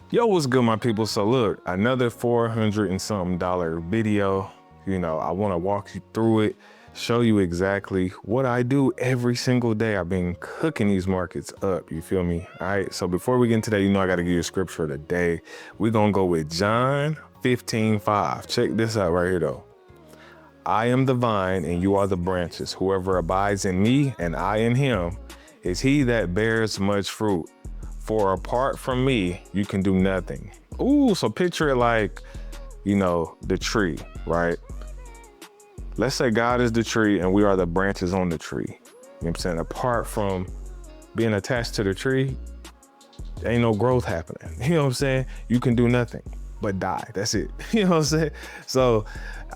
Yo, what's good, my people? So look, another 400 and something dollar video. I want to walk you through it, show you exactly what I do every single day. I've been cooking these markets up, you feel me? All right, so before we get into that, I got to give you a scripture of the day. We're going to go with John 15:5. Check this out right here, though. I am the vine and you are the branches. Whoever abides in me and I in him is he that bears much fruit. For apart from me, you can do nothing. Ooh, so picture it like, the tree, right? Let's say God is the tree and we are the branches on the tree. You know what I'm saying? Apart from being attached to the tree, ain't no growth happening. You know what I'm saying? You can do nothing but die. That's it. You know what I'm saying? So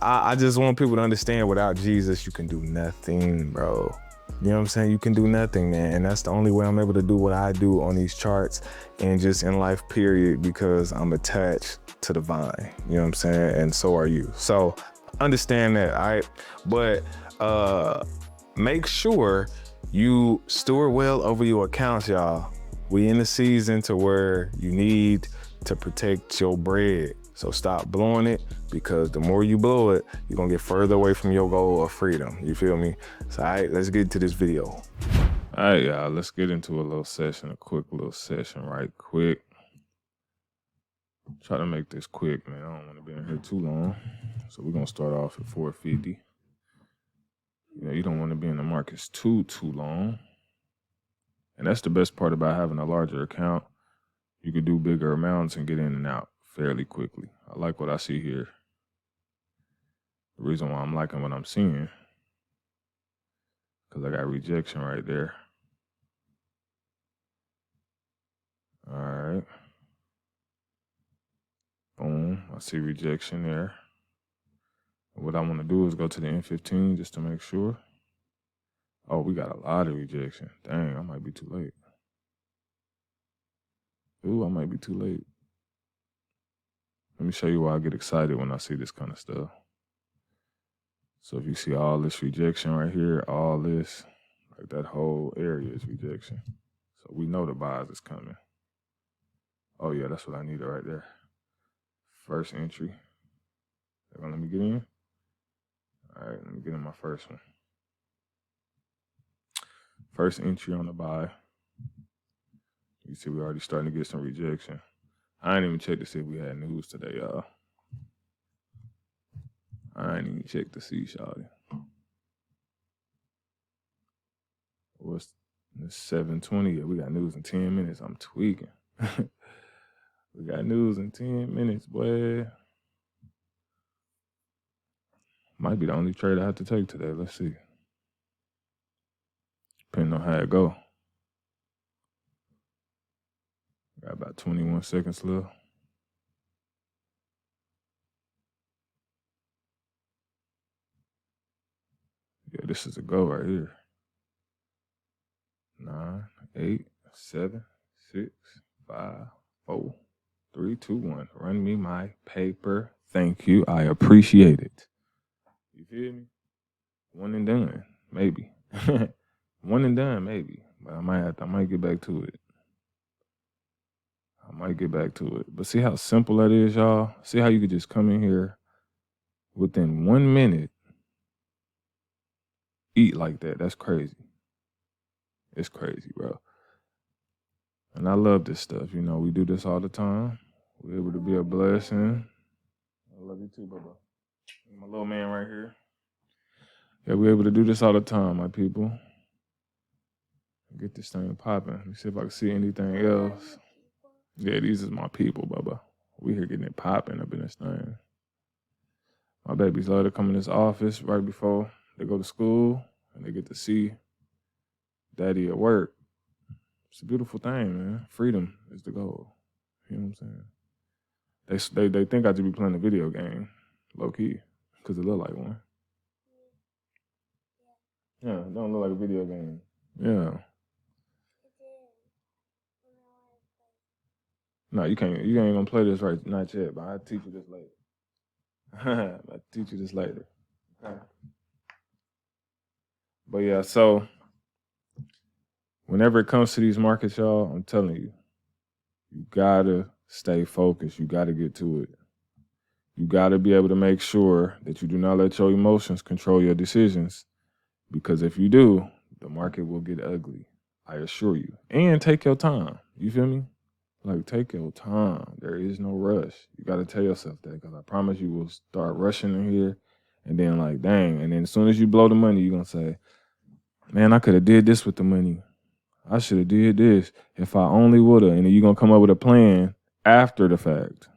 I just want people to understand without Jesus, you can do nothing, bro. You know what I'm saying? You can do nothing, man. And that's the only way I'm able to do what I do on these charts and just in life, period, because I'm attached to the vine. You know what I'm saying? And so are you. So understand that, all right? But make sure you steward well over your accounts, y'all. We in the season to where you need to protect your bread. So stop blowing it, because the more you blow it, you're gonna get further away from your goal of freedom. You feel me? So, all right, let's get into this video. All right, y'all, let's get into a quick little session right quick. Try to make this quick, man. I don't want to be in here too long. So we're going to start off at 450. You don't want to be in the markets too long. And that's the best part about having a larger account. You could do bigger amounts and get in and out fairly quickly. I like what I see here. The reason why I'm liking what I'm seeing, because I got rejection right there. All right. Boom. I see rejection there. What I want to do is go to the N15 just to make sure. Oh, we got a lot of rejection. Dang, I might be too late. Ooh, I might be too late. Let me show you why I get excited when I see this kind of stuff. So if you see all this rejection right here, all this, like that whole area is rejection. So we know the buys is coming. Oh yeah, that's what I needed right there. First entry. They're gonna let me get in. All right, let me get in my first one. First entry on the buy. You see, we're already starting to get some rejection. I ain't even checked to see if we had news today, y'all. I ain't even checked to see, shawty. What's 7:20? Yeah, we got news in 10 minutes. I'm tweaking. We got news in 10 minutes, boy. Might be the only trade I have to take today. Let's see. Depending on how it go. Got about 21 seconds left. Yeah, this is a go right here. 9, 8, 7, 6, 5, 4, 3, 2, 1. Run me my paper. Thank you. I appreciate it. You feel me? One and done, maybe. One and done, maybe. But I might get back to it. But see how simple that is, y'all? See how you could just come in here within 1 minute, eat like that. That's crazy. It's crazy, bro. And I love this stuff. We do this all the time. We're able to be a blessing. I love you too, Bubba. My little man right here. Yeah, we're able to do this all the time, my people. Get this thing popping. Let me see if I can see anything else. Yeah, these is my people, Bubba. We here getting it popping up in this thing. My babies love to come in this office right before they go to school, and they get to see daddy at work. It's a beautiful thing, man. Freedom is the goal. You know what I'm saying? They think I should be playing a video game, low key, because it look like one. Yeah, it don't look like a video game. Yeah. No, you can't. You ain't gonna play this right, not yet. But I'll teach you this later. I'll teach you this later. Okay. But yeah, so whenever it comes to these markets, y'all, I'm telling you, you gotta Stay focused. You got to get to it. You got to be able to make sure that you do not let your emotions control your decisions, because if you do, the market will get ugly. I assure you. And take your time. You feel me? Like, take your time. There is no rush. You got to tell yourself that, because I promise you will start rushing in here, and then like, dang. And then as soon as you blow the money, you're going to say, man, I could have did this with the money. I should have did this if I only would have. And then you're going to come up with a plan after the fact.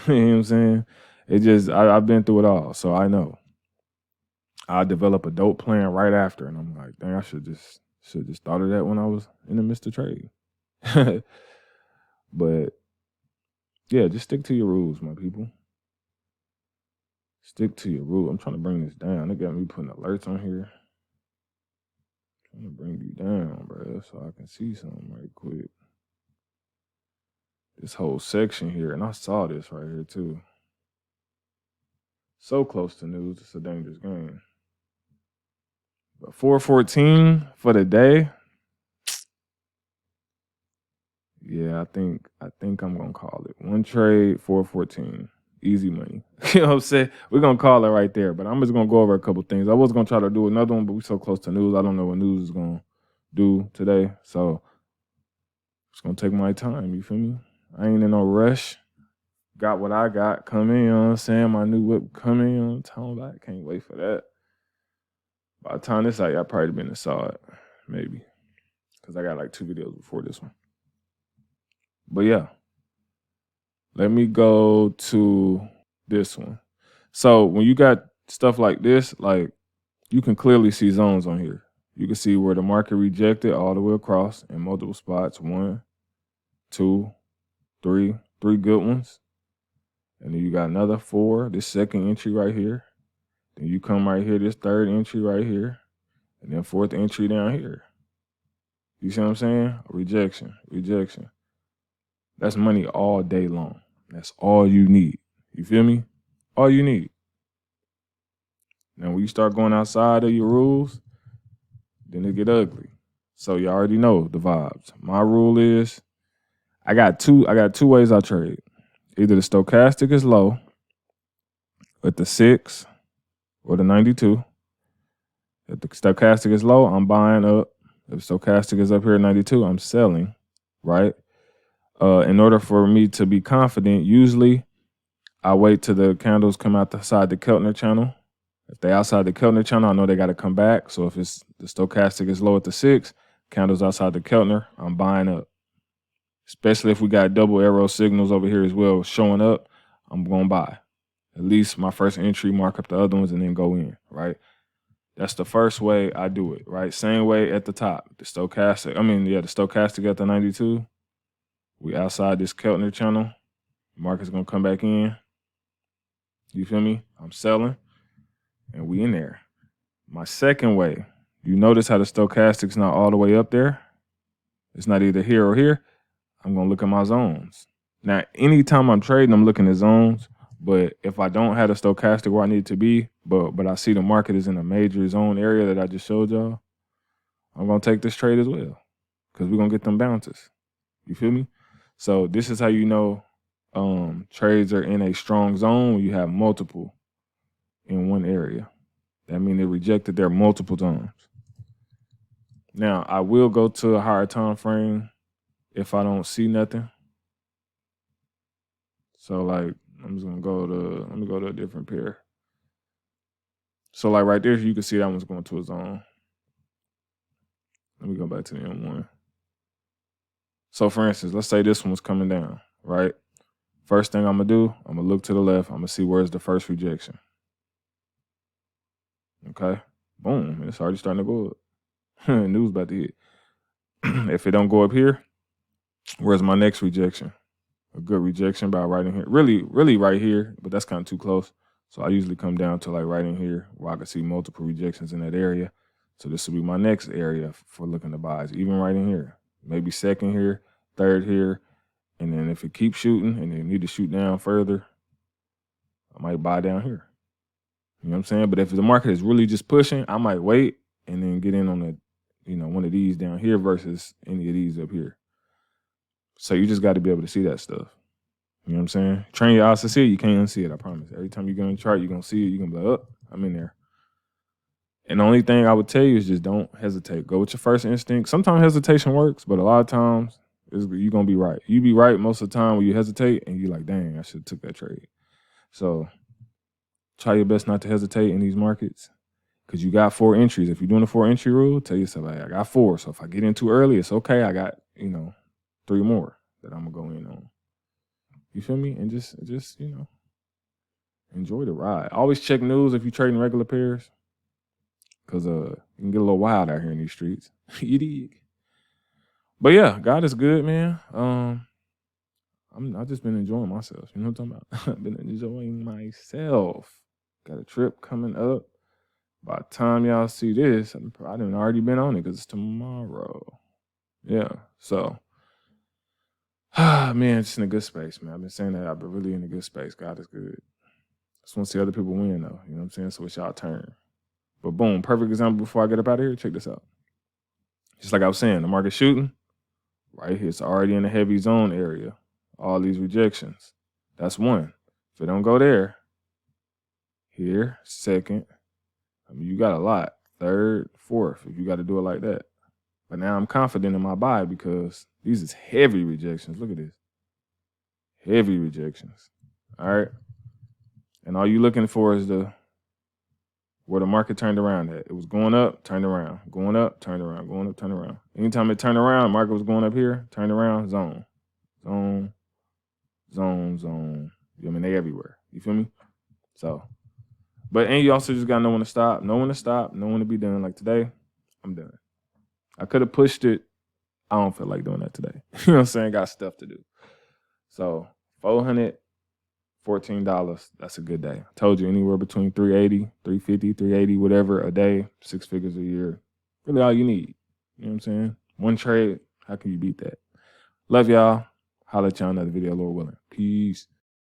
You know what I'm saying? It just, I've been through it all, so I know. I develop a dope plan right after, and I'm like, dang, I should just thought of that when I was in the Mr. Trade. But yeah, just stick to your rules, my people. Stick to your rule. I'm trying to bring this down. They got me putting alerts on here. I'm trying to bring you down, bro, so I can see something right quick. This whole section here, and I saw this right here too. So close to news, it's a dangerous game. But 414 for the day. Yeah, I think I'm gonna call it. One trade, 414. Easy money. You know what I'm saying? We're gonna call it right there. But I'm just gonna go over a couple things. I was gonna try to do another one, but we're so close to news. I don't know what news is gonna do today. So it's gonna take my time, you feel me? I ain't in no rush. Got what I got coming, you know what I'm saying? My new whip coming, you know what I'm talking about? Can't wait for that. By the time this out, I probably been and saw it. Maybe. Because I got like 2 videos before this one. But yeah. Let me go to this one. So when you got stuff like this, like, you can clearly see zones on here. You can see where the market rejected all the way across in multiple spots. 1, 2, 3 good ones. And then you got another 4, this second entry right here. Then you come right here, this third entry right here. And then 4th entry down here. You see what I'm saying? Rejection. That's money all day long. That's all you need. You feel me? All you need. Now, when you start going outside of your rules, then it get ugly. So you already know the vibes. My rule is, I got two ways I trade. Either the stochastic is low at the 6 or the 92. If the stochastic is low, I'm buying up. If the stochastic is up here at 92, I'm selling, right? In order for me to be confident, usually I wait till the candles come outside the Keltner channel. If they outside the Keltner channel, I know they got to come back. So if it's the stochastic is low at the 6, candles outside the Keltner, I'm buying up. Especially if we got double arrow signals over here as well showing up, I'm going to buy. At least my first entry, mark up the other ones, and then go in, right? That's the first way I do it, right? Same way at the top. The stochastic at the 92. We outside this Keltner channel. Market's going to come back in. You feel me? I'm selling. And we in there. My second way, you notice how the stochastic's not all the way up there? It's not either here or here. I'm going to look at my zones. Now, anytime I'm trading, I'm looking at zones. But if I don't have the stochastic where I need to be, but I see the market is in a major zone area that I just showed y'all, I'm going to take this trade as well, because we're going to get them bounces. You feel me? So this is how you know trades are in a strong zone when you have multiple in one area. That means they rejected there multiple times. Now, I will go to a higher time frame if I don't see nothing. So like, I'm just gonna let me go to a different pair. So like right there, you can see that one's going to a zone. Let me go back to the M1. So for instance, let's say this one was coming down, right? First thing I'm gonna do, I'm gonna look to the left. I'm gonna see where's the first rejection. Okay, boom, it's already starting to go up. News about to hit. If it don't go up here, where's my next rejection? A good rejection about right in here. Really right here, but that's kind of too close. So I usually come down to like right in here where I can see multiple rejections in that area. So this will be my next area for looking to buys, even right in here. Maybe second here, third here. And then if it keeps shooting and they need to shoot down further, I might buy down here. You know what I'm saying? But if the market is really just pushing, I might wait and then get in on one of these down here versus any of these up here. So you just got to be able to see that stuff. You know what I'm saying? Train your eyes to see it. You can't unsee it, I promise. Every time you get on the chart, you're going to see it. You're going to be like, oh, I'm in there. And the only thing I would tell you is just don't hesitate. Go with your first instinct. Sometimes hesitation works, but a lot of times you're going to be right. You be right most of the time when you hesitate and you're like, dang, I should have took that trade. So try your best not to hesitate in these markets because you got 4 entries. If you're doing a 4 entry rule, tell yourself, like, I got 4. So if I get in too early, it's okay. I got, 3 more that I'm going to go in on. You feel me? And just enjoy the ride. Always check news if you're trading regular pairs. Because you can get a little wild out here in these streets. You dig? But yeah, God is good, man. I've just been enjoying myself. You know what I'm talking about? I've been enjoying myself. Got a trip coming up. By the time y'all see this, I've already been on it because it's tomorrow. Yeah. So, man, just in a good space, man. I've been saying that. I've been really in a good space. God is good. I just want to see other people win, though. You know what I'm saying? So it's y'all turn. But boom, perfect example before I get up out of here. Check this out. Just like I was saying, the market shooting, right here, it's already in the heavy zone area. All these rejections. That's one. If it don't go there, here, second. I mean, you got a lot. Third, fourth, if you got to do it like that. But now I'm confident in my buy because these is heavy rejections. Look at this. Heavy rejections. All right. And all you looking for is where the market turned around at. It was going up, turned around. Going up, turned around. Going up, turned around. Anytime it turned around, market was going up here, turned around, zone. Zone. Zone, zone. I mean, they everywhere. You feel me? So, and you also just got to know when to stop. Know when to stop. Know when to be done. Like today, I'm done. I could have pushed it. I don't feel like doing that today. You know what I'm saying? Got stuff to do. So, $414. That's a good day. I told you anywhere between $380, $350, $380, whatever a day, 6 figures a year. Really all you need. You know what I'm saying? One trade. How can you beat that? Love y'all. Holla at y'all in another video, Lord willing. Peace.